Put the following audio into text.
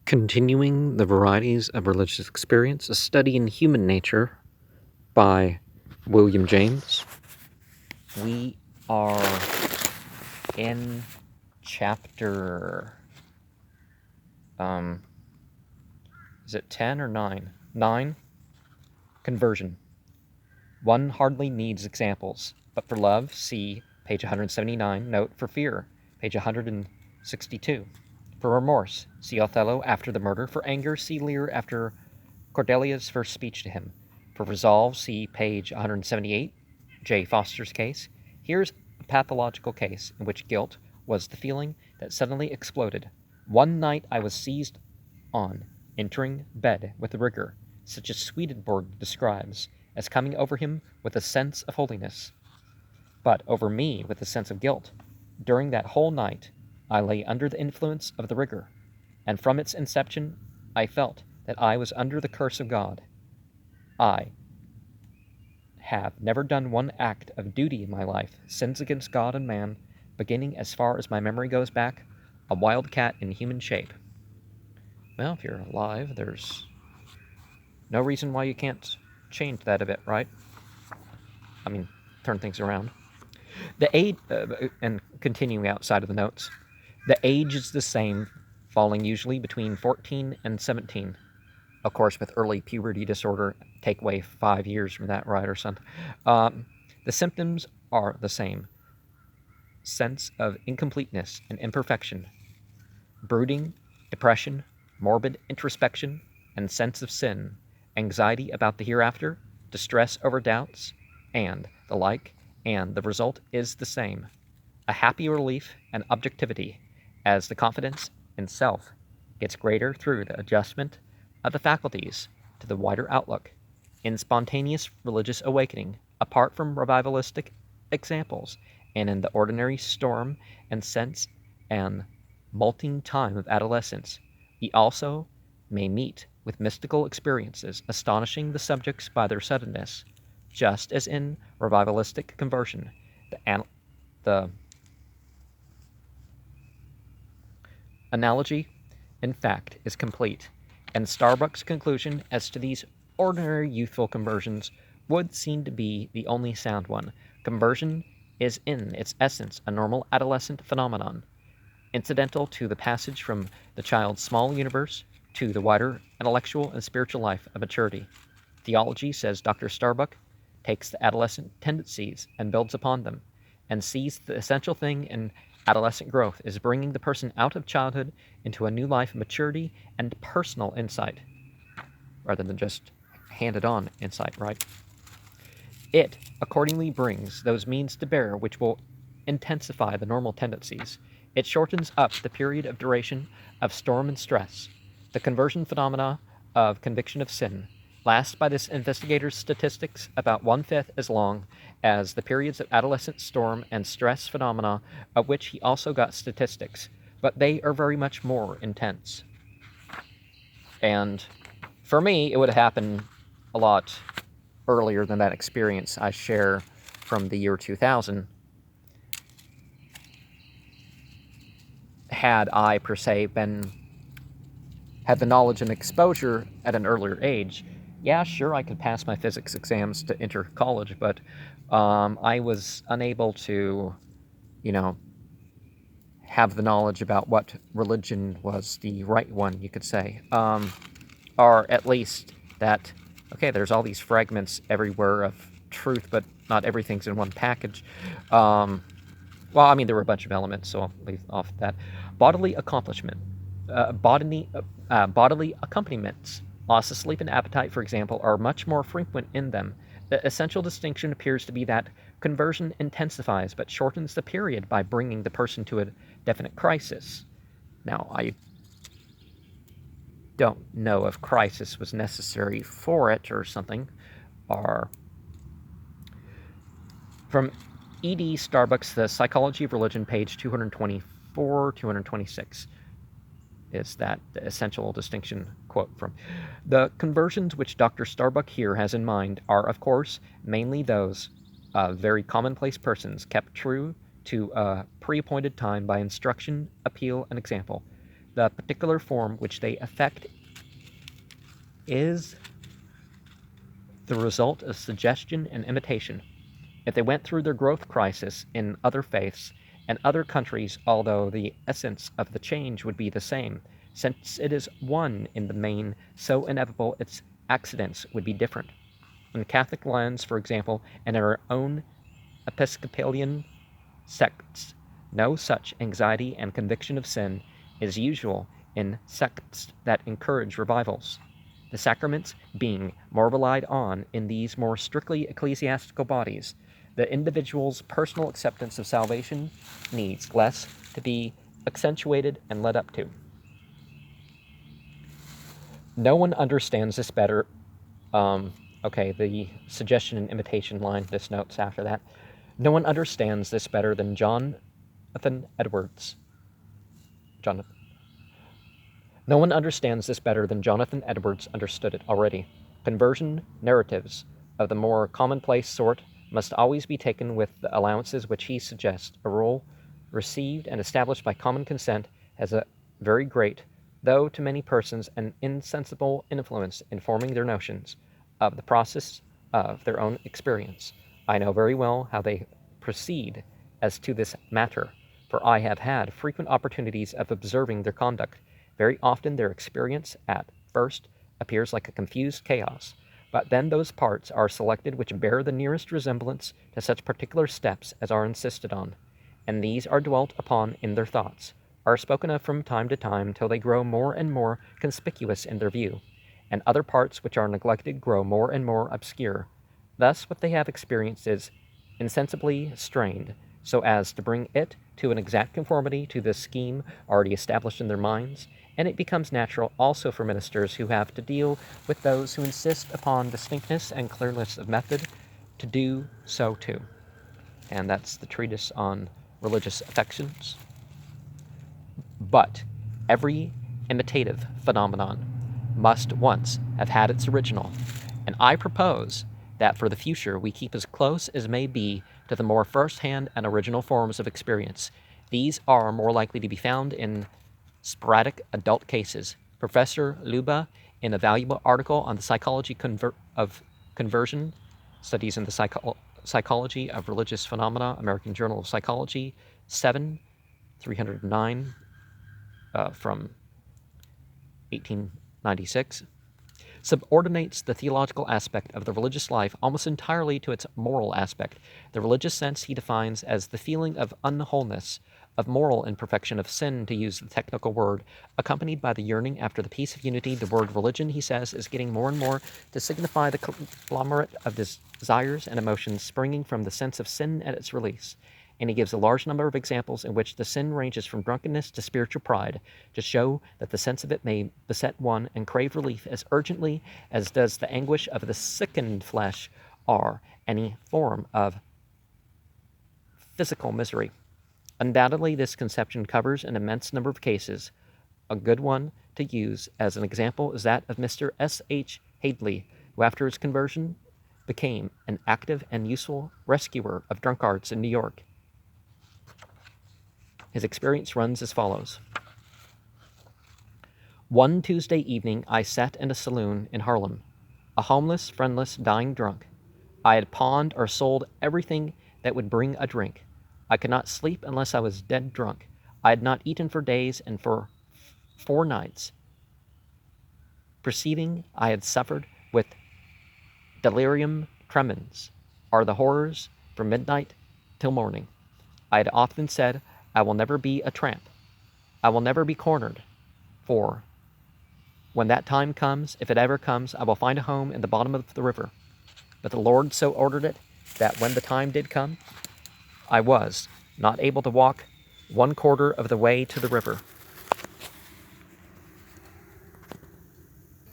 Continuing the Varieties of Religious Experience, a study in human nature by William James. We are in chapter, is it 10 or 9? 9, Conversion. One hardly needs examples, but for love, see page 179, note for fear, page 162. For remorse, see Othello after the murder. For anger, see Lear after Cordelia's first speech to him. For resolve, see page 178, J. Foster's case. Here's a pathological case in which guilt was the feeling that suddenly exploded. One night I was seized on entering bed with a rigor, such as Swedenborg describes as coming over him with a sense of holiness, but over me with a sense of guilt. During that whole night, I lay under the influence of the rigor, and from its inception I felt that I was under the curse of God. I have never done one act of duty in my life, sins against God and man, beginning as far as my memory goes back, a wildcat in human shape. Well, if you're alive, there's no reason why you can't change that a bit, right? I mean, turn things around. The age, and continuing outside of the notes, the age is the same, falling usually between 14 and 17. Of course, with early puberty disorder, take away 5 years from that, right, or something. The symptoms are the same. Sense of incompleteness and imperfection, brooding, depression, morbid introspection, and sense of sin, anxiety about the hereafter, distress over doubts, and the like, and the result is the same. A happy relief and objectivity, as the confidence in self gets greater through the adjustment of the faculties to the wider outlook, in spontaneous religious awakening, apart from revivalistic examples, and in the ordinary storm and sense and molting time of adolescence, he also may meet with mystical experiences, astonishing the subjects by their suddenness, just as in revivalistic conversion, the analogy, in fact, is complete, and Starbuck's conclusion as to these ordinary youthful conversions would seem to be the only sound one. Conversion is in its essence a normal adolescent phenomenon, incidental to the passage from the child's small universe to the wider intellectual and spiritual life of maturity. Theology, says Dr. Starbuck, takes the adolescent tendencies and builds upon them, and sees the essential thing in adolescent growth is bringing the person out of childhood into a new life of maturity and personal insight, rather than just handed-on insight, right? It accordingly brings those means to bear which will intensify the normal tendencies. It shortens up the period of duration of storm and stress. The conversion phenomena of conviction of sin last, by this investigator's statistics, about 1/5 as long as the periods of adolescent storm and stress phenomena, of which he also got statistics, but they are very much more intense. And for me, it would have happened a lot earlier than that experience I share from the year 2000. Had I, per se, had the knowledge and exposure at an earlier age, yeah, sure, I could pass my physics exams to enter college, but I was unable to, have the knowledge about what religion was the right one, you could say. Or at least that, okay, there's all these fragments everywhere of truth, but not everything's in one package. Well, I mean, there were a bunch of elements, so I'll leave off that. Bodily accomplishment. Bodily accompaniments, loss of sleep and appetite, for example, are much more frequent in them. The essential distinction appears to be that conversion intensifies but shortens the period by bringing the person to a definite crisis. Now, I don't know if crisis was necessary for it or something, or from E.D. Starbuck's The Psychology of Religion, page 224, 226. Is that the essential distinction quote from. The conversions which Dr. Starbuck here has in mind are, of course, mainly those very commonplace persons kept true to a pre-appointed time by instruction, appeal, and example. the particular form which they affect is the result of suggestion and imitation. If they went through their growth crisis in other faiths and other countries, although the essence of the change would be the same, since it is one in the main, so inevitable its accidents would be different. In Catholic lands, for example, and in our own Episcopalian sects, no such anxiety and conviction of sin is usual in sects that encourage revivals. The sacraments being more relied on in these more strictly ecclesiastical bodies, the individual's personal acceptance of salvation needs less to be accentuated and led up to. No one understands this better. Okay, the suggestion and imitation line, this note's after that. No one understands this better than Jonathan Edwards. No one understands this better than Jonathan Edwards understood it already. Conversion narratives of the more commonplace sort must always be taken with the allowances which he suggests. A rule received and established by common consent has a very great, though to many persons an insensible influence in forming their notions of the process of their own experience. I know very well how they proceed as to this matter, for I have had frequent opportunities of observing their conduct. Very often their experience at first appears like a confused chaos, but then those parts are selected which bear the nearest resemblance to such particular steps as are insisted on, and these are dwelt upon in their thoughts, are spoken of from time to time till they grow more and more conspicuous in their view, and other parts which are neglected grow more and more obscure. Thus what they have experienced is insensibly strained, so as to bring it to an exact conformity to the scheme already established in their minds, and it becomes natural also for ministers who have to deal with those who insist upon distinctness and clearness of method to do so too. And that's the treatise on religious affections. But every imitative phenomenon must once have had its original, and I propose that for the future we keep as close as may be to the more first-hand and original forms of experience. These are more likely to be found in sporadic adult cases. Professor Luba, in a valuable article on the psychology of conversion, studies in the psychology of religious phenomena, American Journal of Psychology, 7, 309, from 1896, subordinates the theological aspect of the religious life almost entirely to its moral aspect. The religious sense he defines as the feeling of unwholeness, of moral imperfection, of sin, to use the technical word, accompanied by the yearning after the peace of unity. The word religion, he says, is getting more and more to signify the conglomerate of desires and emotions springing from the sense of sin at its release. And he gives a large number of examples in which the sin ranges from drunkenness to spiritual pride, to show that the sense of it may beset one and crave relief as urgently as does the anguish of the sickened flesh or any form of physical misery. Undoubtedly, this conception covers an immense number of cases. A good one to use as an example is that of Mr. S.H. Hadley, who after his conversion became an active and useful rescuer of drunkards in New York. His experience runs as follows. One Tuesday evening, I sat in a saloon in Harlem, a homeless, friendless, dying drunk. I had pawned or sold everything that would bring a drink. I could not sleep unless I was dead drunk. I had not eaten for days, and for 4 nights preceding I had suffered with delirium tremens, or the horrors from midnight till morning. I had often said, I will never be a tramp. I will never be cornered, for when that time comes, if it ever comes, I will find a home in the bottom of the river. But the Lord so ordered it that when the time did come, I was not able to walk 1/4 of the way to the river.